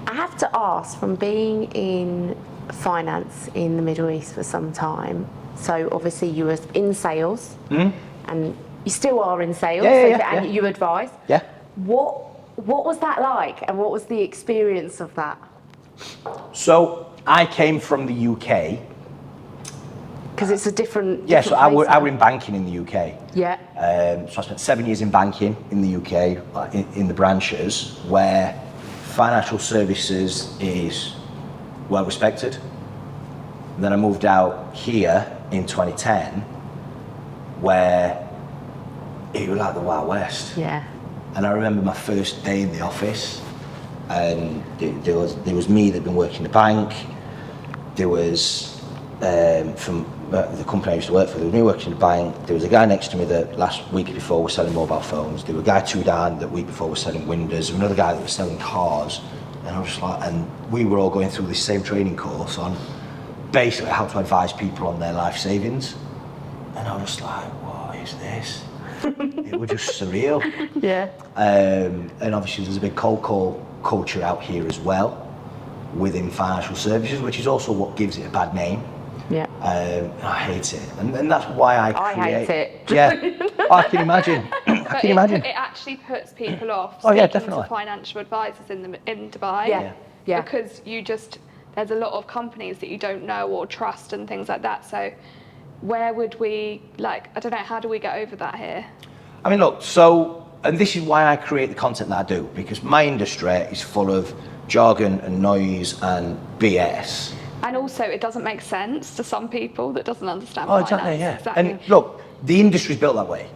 S3: I have to ask, from being in finance in the Middle East for some time, so obviously you were in sales, and you still are in sales, and you advise. Yeah. What was that like, and what was the experience of that?
S2: So I came from the UK.
S3: Because it's a different.
S2: Yeah, so I were in banking in the UK.
S3: Yeah.
S2: So I spent 7 years in banking in the UK, in the branches, where financial services is well respected. And then I moved out here in 2010, where it was like the Wild West. Yeah. And I remember my first day in the office, and there was me that'd been working in the bank. There was from the company I used to work for, there was me working in the bank. There was a guy next to me that last week before was selling mobile phones. There was a guy 2 down that week before was selling windows. There was another guy that was selling cars. And I was just like, and we were all going through this same training course on basically how to advise people on their life savings. And I was just like, what is this? It was just surreal. Yeah. And obviously there's a big cold call culture out here as well within financial services, which is also what gives it a bad name. Yeah. I hate it, and that's why I
S3: hate it.
S2: Yeah, I can imagine. I can imagine.
S1: It actually puts people off.
S2: Oh yeah, definitely.
S1: To financial advisors in Dubai.
S3: Yeah. Yeah.
S1: Because there's a lot of companies that you don't know or trust and things like that. So, where would we I don't know, how do we get over that here?
S2: I mean, look. And this is why I create the content that I do, because my industry is full of jargon and noise and BS.
S1: And also, it doesn't make sense to some people that doesn't understand
S2: finance.
S1: Exactly,
S2: yeah. Exactly. And look, the industry's built that way.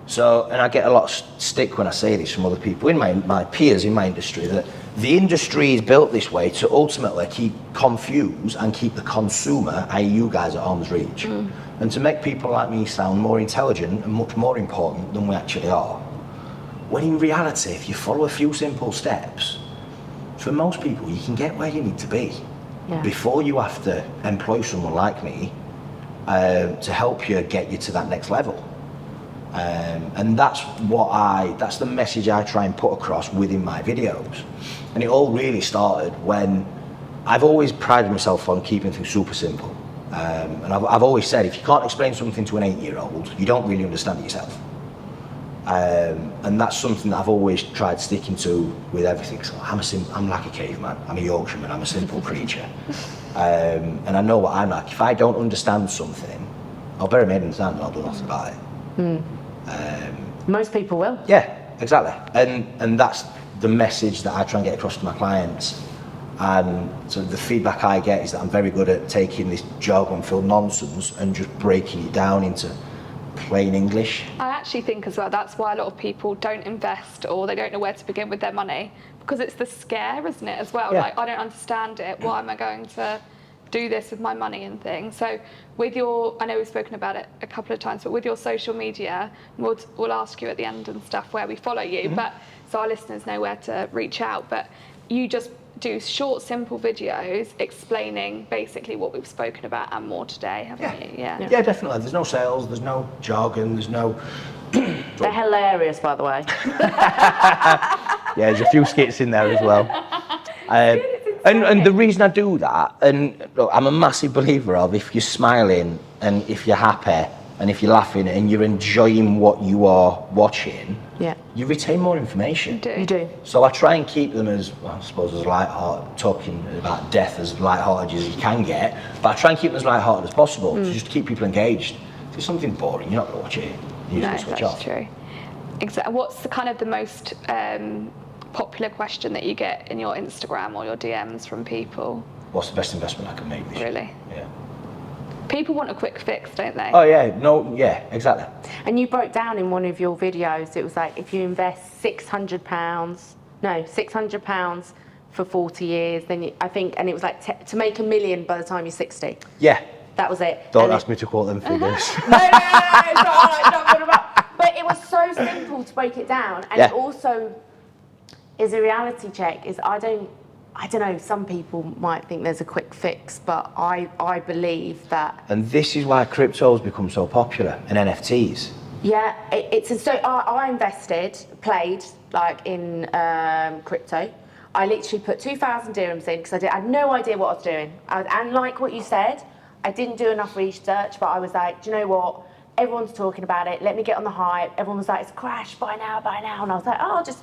S2: So, and I get a lot of stick when I say this from other people in my peers in my industry, that the industry is built this way to ultimately confuse and keep the consumer, i.e. you guys, at arm's reach. And to make people like me sound more intelligent and much more important than we actually are. When in reality, if you follow a few simple steps, for most people, you can get where you need to be. Yeah. Before you have to employ someone like me to help you get you to that next level. And that's the message I try and put across within my videos. And it all really started when I've always prided myself on keeping things super simple. And I've always said, if you can't explain something to an 8-year-old, you don't really understand it yourself. And that's something that I've always tried sticking to with everything. So I'm like a caveman, I'm a Yorkshireman, I'm a simple creature. And I know what I'm like. If I don't understand something, I'll bury my head in the sand and I'll do nothing about it.
S3: Most people will.
S2: Yeah, exactly. And that's the message that I try and get across to my clients. And so the feedback I get is that I'm very good at taking this jargon-filled nonsense and just breaking it down into plain English.
S1: I actually think as well that's why a lot of people don't invest or they don't know where to begin with their money, because it's the scare, isn't it, as well?
S2: Yeah.
S1: Like, I don't understand it. Why am I going to do this with my money and things? So with your, I know we've spoken about it a couple of times, but with your social media, we'll ask you at the end and stuff where we follow you, but so our listeners know where to reach out. But you just do short, simple videos explaining basically what we've spoken about and more today, haven't you?
S2: Yeah, definitely. There's no sales, there's no jargon, there's no...
S3: They're hilarious, by the way.
S2: Yeah, there's a few skits in there as well. And the reason I do that, and look, I'm a massive believer of if you're smiling and if you're happy and if you're laughing and you're enjoying what you are watching, you retain more information.
S3: You do.
S2: So I try and keep them as, well, I suppose, as light-hearted, talking about death as light-hearted as you can get, but I try and keep them as light-hearted as possible to just keep people engaged. If it's something boring, you're not going to watch it. You just switch off.
S1: That's true. Exactly. What's the kind of the most popular question that you get in your Instagram or your DMs from people?
S2: What's the best investment I can make this year?
S1: Really?
S2: Yeah.
S1: People want a quick fix, don't they?
S2: Oh yeah, no, yeah, exactly.
S3: And you broke down in one of your videos, it was like if you invest £600 for 40 years, then I think, and it was like to make $1 million by the time you're 60.
S2: Yeah.
S3: That was it.
S2: Don't
S3: And
S2: ask me to quote them figures.
S3: No, it's not about. But it was so simple to break it down, and it also is a reality check. I don't know. Some people might think there's a quick fix, but I believe that.
S2: And this is why crypto's become so popular and NFTs.
S3: Yeah, I played like in crypto. I literally put 2,000 dirhams in because I had no idea what I was doing. And like what you said, I didn't do enough research, but I was like, do you know what? Everyone's talking about it. Let me get on the hype. Everyone was like, it's crashed, buy now. And I was like, oh, just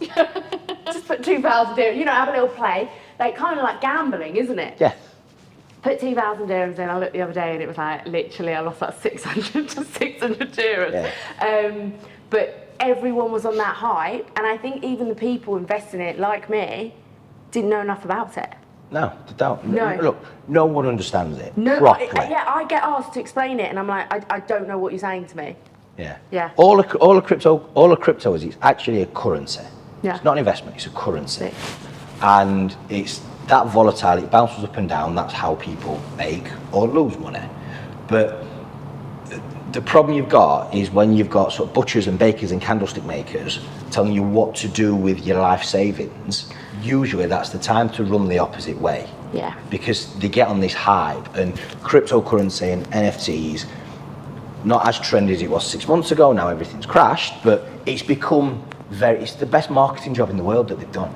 S3: put 2,000 dirhams, have a little play. Like, kind of like gambling, isn't it?
S2: Yeah.
S3: Put 2,000 dirhams in. I looked the other day and it was like, literally, I lost like 600 to 600 dirhams.
S2: Yeah.
S3: But everyone was on that hype. And I think even the people investing in it, like me, didn't know enough about it.
S2: No, they don't.
S3: No.
S2: Look, no one understands it
S3: properly.
S2: properly.
S3: I get asked to explain it, and I'm like, I don't know what you're saying to me.
S2: Yeah.
S3: Yeah.
S2: All of crypto is, it's actually a currency.
S3: Yeah.
S2: It's not an investment, it's a currency. And it's that volatile, it bounces up and down, that's how people make or lose money. But the problem you've got is when you've got sort of butchers and bakers and candlestick makers telling you what to do with your life savings, usually that's the time to run the opposite way.
S3: Yeah.
S2: Because they get on this hype, and cryptocurrency and NFTs, not as trendy as it was 6 months ago, now everything's crashed, but it's become it's the best marketing job in the world that they've done.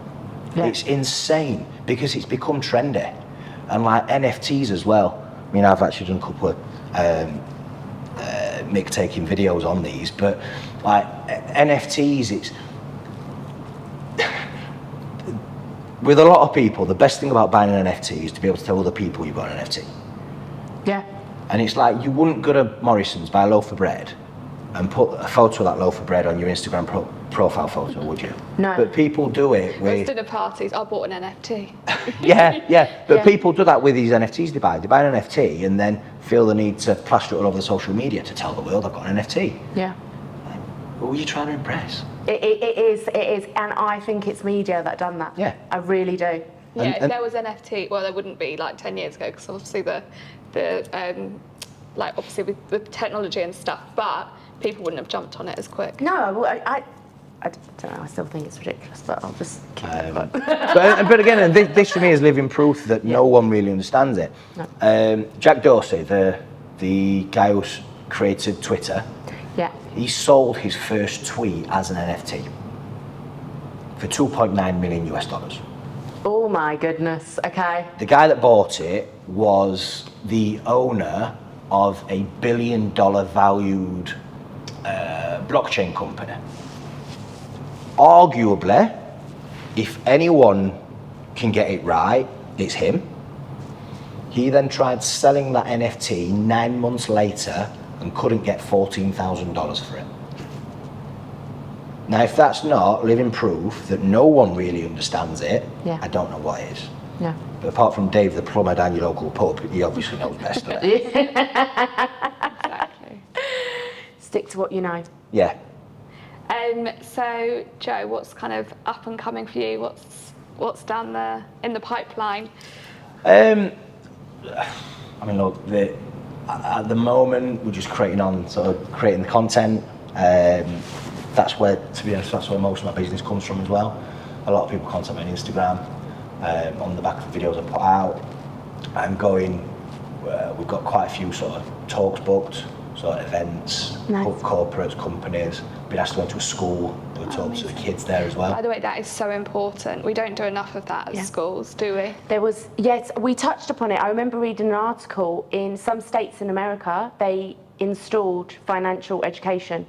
S2: Yeah. It's insane because it's become trendy. And like NFTs as well. I mean, I've actually done a couple of Mick taking videos on these, but like NFTs, it's with a lot of people, the best thing about buying an NFT is to be able to tell other people you've got an NFT.
S3: Yeah.
S2: And it's like, you wouldn't go to Morrison's, buy a loaf of bread and put a photo of that loaf of bread on your Instagram profile photo, would you?
S3: No.
S2: But people do it with...
S1: Those dinner parties, I bought an NFT.
S2: yeah. But people do that with these NFTs they buy. They buy an NFT and then feel the need to plaster it all over the social media to tell the world I've got an NFT.
S3: Yeah.
S2: Like, who are you trying to impress?
S3: It is, and I think it's media that done that.
S2: Yeah.
S3: I really do.
S1: Yeah, if there was NFT, well, there wouldn't be like 10 years ago, because obviously like obviously with the technology and stuff, but people wouldn't have jumped on it as quick.
S3: No, I don't know. I still think it's ridiculous, but I'll just keep it.
S2: But again, this for me is living proof that no one really understands it. No. Jack Dorsey, the guy who created Twitter, he sold his first tweet as an NFT for $2.9 million US.
S3: Oh my goodness. Okay.
S2: The guy that bought it was the owner of a $1 billion valued blockchain company. arguably, if anyone can get it right, it's him. He then tried selling that NFT 9 months later and couldn't get $14,000 for it. Now, if that's not living proof that no one really understands it,
S3: Yeah.
S2: I don't know what is.
S3: Yeah.
S2: But apart from Dave the plumber down your local pub, he obviously knows best of it.
S1: Exactly.
S3: Stick to what you know.
S2: Yeah.
S1: So, Joe, what's kind of up and coming for you? What's down there in the pipeline?
S2: I mean, look, at the moment, we're just creating the content. That's where, to be honest, that's where most of my business comes from as well. A lot of people contact me on Instagram on the back of the videos I put out. We've got quite a few sort of talks booked, sort of events,
S3: Nice.
S2: corporates, companies. Been asked to go to a school, do a talk to the kids there as well.
S1: By the way, that is so important. We don't do enough of that at schools, do we?
S3: Yes, we touched upon it. I remember reading an article in some states in America, they installed financial education.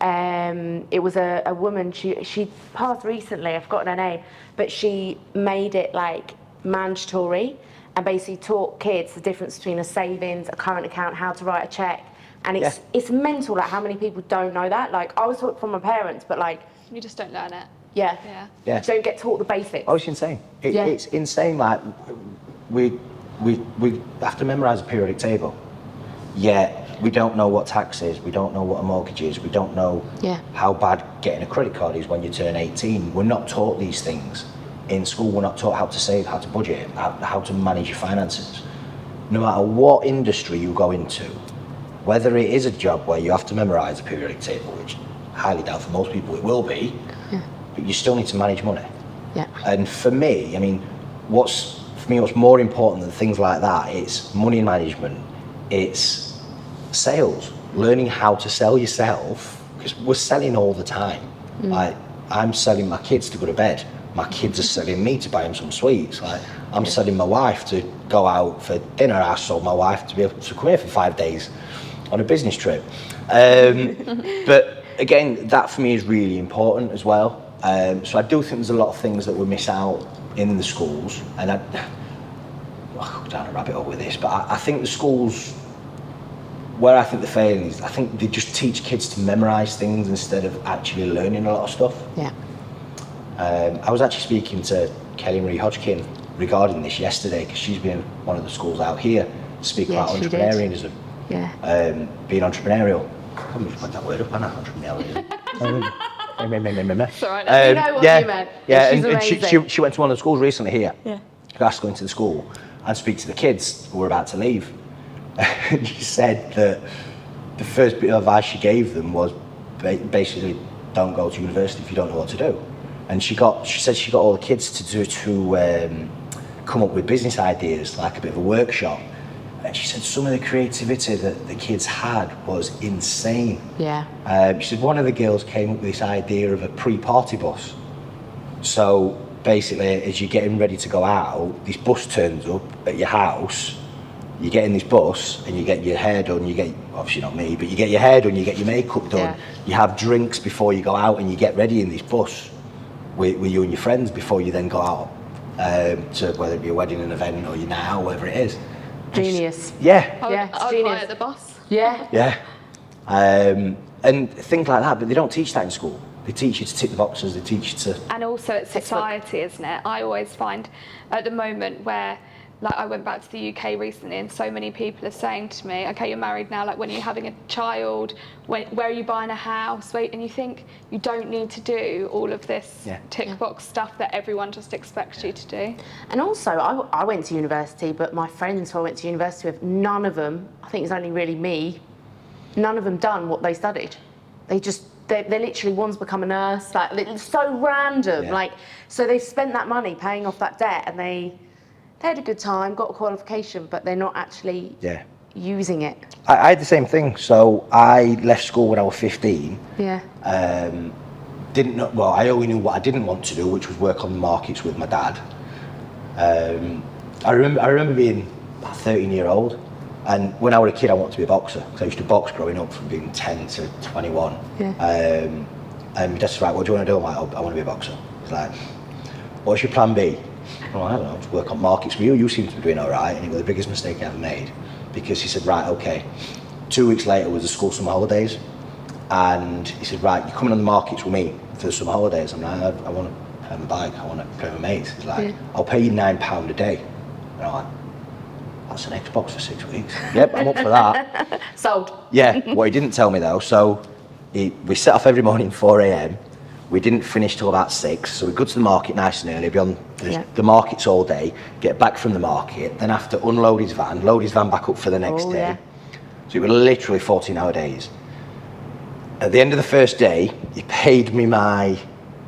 S3: It was a woman, she passed recently, I've forgotten her name, but she made it like mandatory and basically taught kids the difference between a savings, a current account, how to write a check. And it's mental, like how many people don't know that. Like I was taught from my parents, but like
S1: You just don't learn it.
S3: yeah,
S2: Yeah.
S3: you don't get taught the basics.
S2: Oh, it's insane. It's insane. Like we have to memorise a periodic table. Yet we don't know what tax is. We don't know what a mortgage is. We don't know how bad getting a credit card is when you turn 18. We're not taught these things in school. We're not taught how to save, how to budget, how to manage your finances. No matter what industry you go into, whether it is a job where you have to memorise a periodic table, which I highly doubt for most people it will be, but you still need to manage money.
S3: Yeah.
S2: And for me, I mean, what's more important than things like that, it's money management, it's sales, learning how to sell yourself, because we're selling all the time. Like, I'm selling my kids to go to bed. My kids are selling me to buy them some sweets. Like, I'm selling my wife to go out for dinner. I sold my wife to be able to come here for 5 days on a business trip. But again, that for me is really important as well. So I do think there's a lot of things that we miss out in the schools, and I'll go down a rabbit hole with this, but I think the schools, where I think they're failing is, I think they just teach kids to memorise things instead of actually learning a lot of stuff.
S3: Yeah.
S2: I was actually speaking to Kelly Marie Hodgkin regarding this yesterday, because she's been in one of the schools out here speaking about entrepreneurialism.
S3: Yeah.
S2: Being entrepreneurial. I can't just put that word up, I know, entrepreneurialism.
S1: It's all right.
S3: You know what you meant.
S2: Yeah,
S3: She's
S2: and
S3: amazing.
S2: she went to one of the schools recently here.
S3: Yeah.
S2: I asked her to go into the school and speak to the kids who were about to leave. And she said that the first bit of advice she gave them was basically, don't go to university if you don't know what to do. And she said she got all the kids to come up with business ideas, like a bit of a workshop. And she said some of the creativity that the kids had was insane.
S3: Yeah.
S2: She said one of the girls came up with this idea of a pre-party bus. So basically, as you're getting ready to go out, this bus turns up at your house. You get in this bus and you get your hair done. You get, obviously not me, but you get your hair done, you get your makeup done.
S3: Yeah.
S2: You have drinks before you go out, and you get ready in this bus with you and your friends before you then go out to whether it be a wedding, an event, or your night out, whatever it is.
S3: Genius.
S2: Yeah.
S1: I would
S3: genius.
S1: buy at the bus.
S3: Yeah.
S2: Yeah. And things like that, but they don't teach that in school. They teach you to tick the boxes, they teach you to...
S1: And also it's society, isn't it? I always find at the moment where, like, I went back to the UK recently and so many people are saying to me, okay, you're married now, like, when are you having a child? Where are you buying a house? And you think you don't need to do all of this tick box stuff that everyone just expects you to do.
S3: And also, I went to university, but my friends who I went to university with, none of them, I think it's only really me, none of them done what they studied. They're literally, one's become a nurse, like, it's so random.
S2: Yeah.
S3: Like, so they've spent that money paying off that debt, and they had a good time, got a qualification, but they're not actually using it.
S2: I had the same thing. So I left school when I was 15.
S3: Yeah.
S2: Didn't know, well, I only knew what I didn't want to do, which was work on the markets with my dad. I remember being about 13-year-old, and when I was a kid, I wanted to be a boxer, because I used to box growing up from being 10 to 21.
S3: Yeah.
S2: And my dad said, right, what do you want to do? I'm like, I want to be a boxer. He's like, what's your plan B? I'm like, I don't know, just work on markets with you. You seem to be doing all right. And he goes, the biggest mistake I ever made. Because he said, right, okay. 2 weeks later was the school summer holidays. And he said, right, you're coming on the markets with me for the summer holidays. I'm like, I want to play on my bike. I want to play with my mates. He's like, I'll pay you £9 a day. And I'm like, that's an Xbox for 6 weeks. Yep, I'm up for that.
S3: Sold.
S2: Yeah, what he didn't tell me though, so we set off every morning 4 a.m. We didn't finish till about 6, so we go to the market nice and early, be on the markets all day, get back from the market, then have to unload his van, load his van back up for the next day. Yeah. So it was literally 14-hour days. At the end of the first day, he paid me my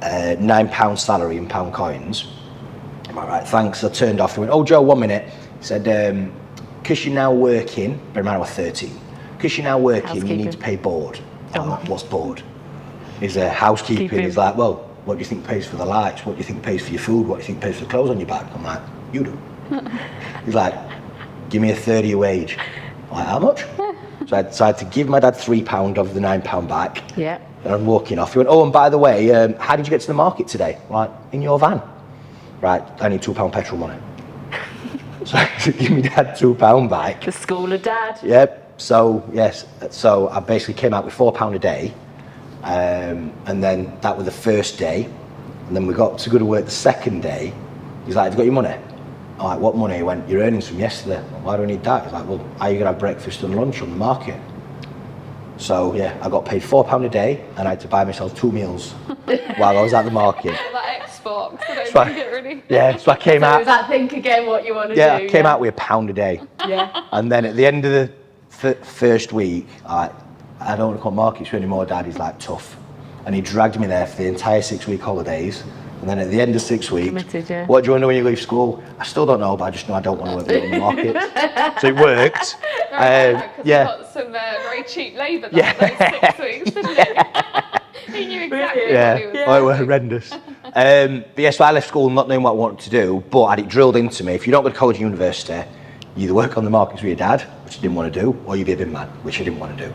S2: £9 salary in pound coins. I'm like, right, thanks. I turned off. He went, oh, Joe, 1 minute. He said, because you're now working, bear in mind I was 13, because you're now working, you need to pay board. I'm like, what's board? He's housekeeping. He's like, well, what do you think pays for the lights? What do you think pays for your food? What do you think pays for the clothes on your back? I'm like, you do. He's like, give me a third of your wage. I'm like, how much? So I decided to give my dad £3 of the £9 back. Yeah. And I'm walking off. He went, oh, and by the way, how did you get to the market today? I'm like, in your van. Right, I need £2 petrol money. So I give me dad £2 back.
S3: The school of dad.
S2: Yep. So yes. So I basically came out with £4 a day, and then that was the first day, and then we got to go to work the second day. He's like, "Have you got your money?" I'm like, "What money?" He went, "Your earnings from yesterday." Why do I need that? He's like, "Well, how are you gonna have breakfast and lunch on the market?" So yeah, I got paid £4 a day, and I had to buy myself 2 meals while I was at the market.
S1: That Xbox, I don't
S2: So
S1: think it really.
S2: Yeah, so I came out.
S3: So is that think again what you want to do?
S2: Yeah, I came out with £1 a day.
S3: Yeah.
S2: And then at the end of the first week, I don't want to come markets anymore, Dad. He's like, tough. And he dragged me there for the entire 6-week holidays. And then at the end of 6 weeks,
S3: committed, yeah.
S2: What do you want to do when you leave school? I still don't know, but I just know I don't want to work in the market. So it worked.
S1: Because he got some very cheap labour those 6 weeks, didn't he? He knew exactly what he was doing.
S2: Oh, it was horrendous. But yeah, so I left school not knowing what I wanted to do, but I had it drilled into me. If you don't go to college and university, you either work on the markets with your dad, which I didn't want to do, or you be a bin man, which I didn't want to do.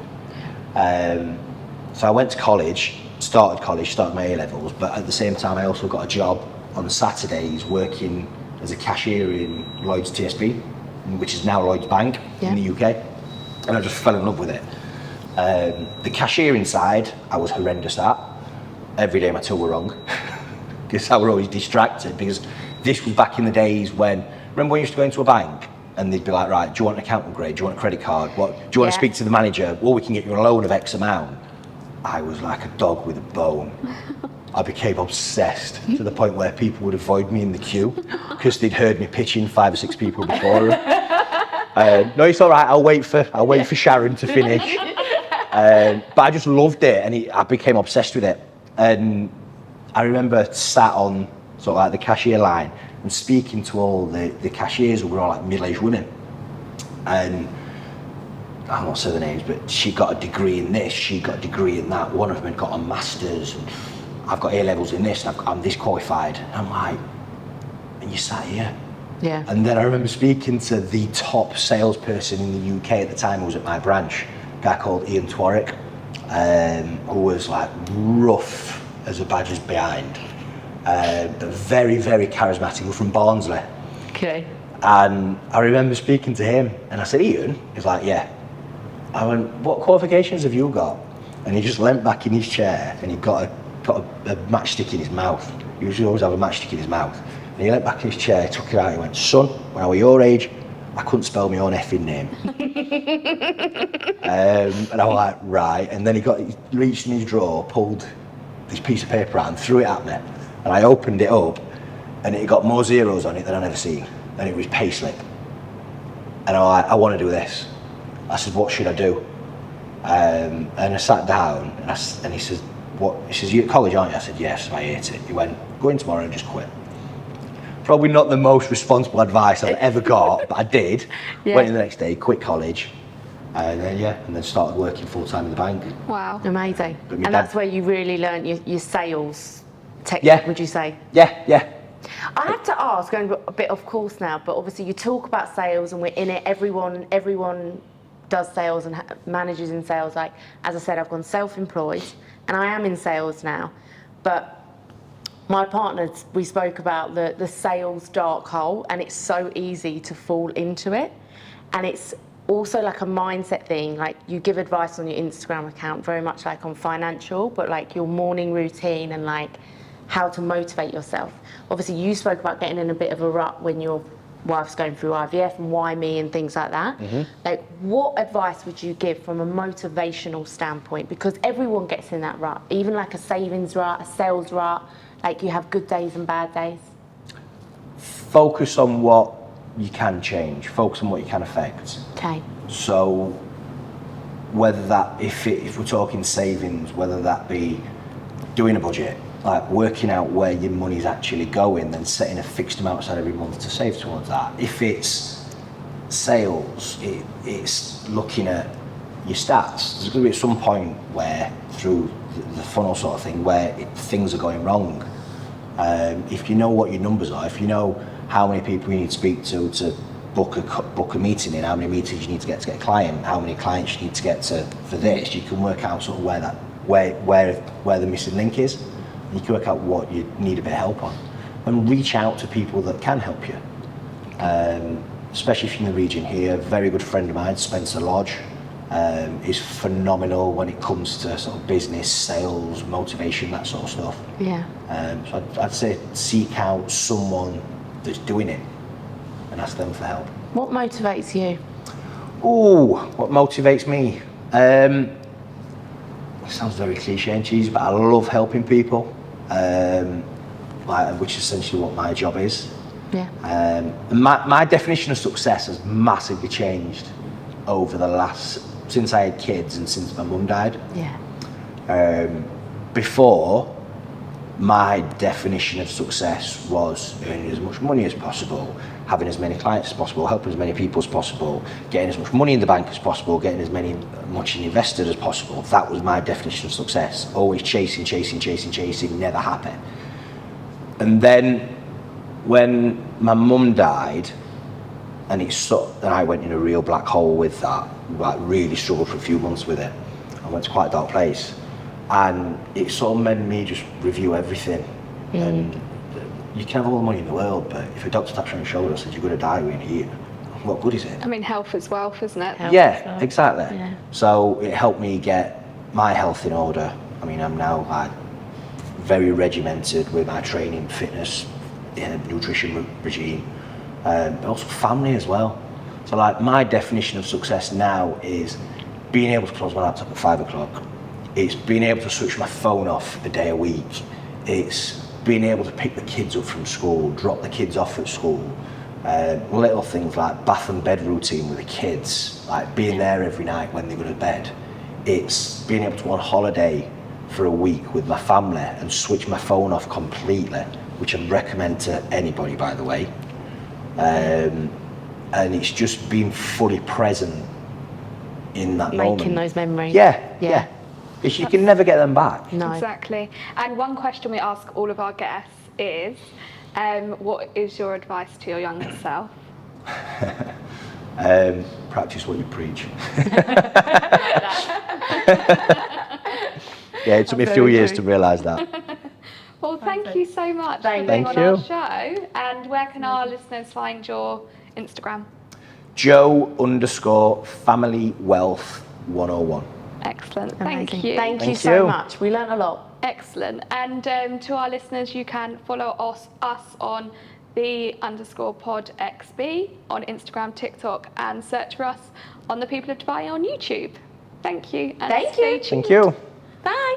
S2: So I went to college, started my A-levels, but at the same time I also got a job on Saturdays working as a cashier in Lloyd's TSB, which is now Lloyd's Bank in the UK, and I just fell in love with it. The cashiering side, I was horrendous at. Every day my till were wrong, because I was always distracted, because this was back in the days when, remember when you used to go into a bank and they'd be like, right, do you want an account upgrade? Do you want a credit card? Do you want to speak to the manager? Well, we can get you a loan of X amount. I was like a dog with a bone. I became obsessed to the point where people would avoid me in the queue because they'd heard me pitching 5 or 6 people before. No, it's all right. I'll wait for Sharon to finish. But I just loved it, and I became obsessed with it. And I remember sat on sort of like the cashier line and speaking to all the cashiers who were all like middle-aged women. And I won't say the names, but she got a degree in this, she got a degree in that. One of them had got a master's, and I've got A-levels in this, and I'm this qualified. And I'm like, and you sat here.
S3: Yeah.
S2: And then I remember speaking to the top salesperson in the UK at the time, who was at my branch, a guy called Ian Twarwick, who was like rough as a badger's behind, but very, very charismatic. We're from Barnsley.
S3: Okay.
S2: And I remember speaking to him, and I said, Ian? He's like, yeah. I went, what qualifications have you got? And he just leant back in his chair, and he got a matchstick in his mouth. He usually always have a matchstick in his mouth. And he leant back in his chair, took it out, he went, son, when I was your age, I couldn't spell my own effing name. And I was like, right. And then he reached in his drawer, pulled this piece of paper out and threw it at me. And I opened it up, and it got more zeros on it than I'd ever seen. And it was payslip. And I was like, I want to do this. I said, what should I do? And I sat down, and he says, what? He says, you at college, aren't you? I said, yes, I hate it. He went, go in tomorrow and just quit. Probably not the most responsible advice I've ever got, but I did. Yeah. Went in the next day, quit college, and then started working full-time in the bank.
S1: Wow.
S3: Amazing. And that's where you really learned your sales technique, would you say?
S2: Yeah.
S3: I have to ask, going a bit off course now, but obviously you talk about sales and we're in it, everyone does sales and manages in sales. Like, as I said, I've gone self-employed, and I am in sales now, but my partner, we spoke about the sales dark hole, and it's so easy to fall into it. And it's also like a mindset thing. Like, you give advice on your Instagram account, very much like on financial, but like your morning routine and like how to motivate yourself. Obviously, you spoke about getting in a bit of a rut when your wife's going through IVF and why me and things like that. Like, what advice would you give from a motivational standpoint? Because everyone gets in that rut, even like a savings rut, a sales rut. Like, you have good days and bad days.
S2: Focus on what you can change. Focus on what you can affect.
S3: Okay.
S2: So whether that, if we're talking savings, whether that be doing a budget, like working out where your money's actually going, then setting a fixed amount aside every month to save towards that. If it's sales, it's looking at your stats. There's going to be at some point where, through the funnel sort of thing, where things are going wrong. If you know what your numbers are, if you know how many people you need to speak to book a meeting in, how many meetings you need to get a client, how many clients you need to get to for this, you can work out sort of where the missing link is. And you can work out what you need a bit of help on, and reach out to people that can help you. Especially if you're in the region here, a very good friend of mine, Spencer Lodge, is phenomenal when it comes to sort of business, sales, motivation, that sort of stuff.
S3: Yeah.
S2: So I'd say seek out someone that's doing it and ask them for help.
S3: What motivates you?
S2: Ooh, what motivates me? It sounds very cliche and cheesy, but I love helping people, which is essentially what my job is.
S3: Yeah.
S2: And my definition of success has massively changed over since I had kids and since my mum died.
S3: Yeah.
S2: Before, my definition of success was earning as much money as possible, having as many clients as possible, helping as many people as possible, getting as much money in the bank as possible, getting as much invested as possible. That was my definition of success. Always chasing, never happy. And then when my mum died, and I went in a real black hole with that. Like, really struggled for a few months with it. I went to quite a dark place, and it sort of made me just review everything. And you can have all the money in the world, but if a doctor taps you on your shoulder and says you're going to die in here, what good is it?
S1: I mean, health is wealth, isn't it?
S2: Yeah, exactly.
S3: Yeah.
S2: So it helped me get my health in order. I mean, I'm now like very regimented with my training, fitness, nutrition regime. But also family as well. So like, my definition of success now is being able to close my laptop at 5 o'clock. It's being able to switch my phone off a day a week. It's being able to pick the kids up from school, drop the kids off at school. Little things like bath and bed routine with the kids, like being there every night when they go to bed. It's being able to go on holiday for a week with my family and switch my phone off completely, which I recommend to anybody, by the way. And it's just being fully present in that moment.
S3: Making those memories.
S2: Yeah. Because you can never get them back.
S3: No.
S1: Exactly. And one question we ask all of our guests is, what is your advice to your younger self?
S2: Practice what you preach. Yeah, it took me a few years to realise that.
S1: Well, thank you so much for being
S2: Thank
S1: on
S2: you.
S1: our show. And where can our listeners find your Instagram?
S2: Joe_Family Wealth 101.
S1: Excellent.
S3: Amazing.
S1: Thank you.
S3: Thank you
S2: Thank
S3: so
S2: you.
S3: much. We learnt a lot.
S1: Excellent. And to our listeners, you can follow us on the_PodXB on Instagram, TikTok, and search for us on the People of Dubai on YouTube. Thank you. And
S3: Thank
S1: stay
S3: you.
S1: tuned.
S2: Thank you.
S3: Bye.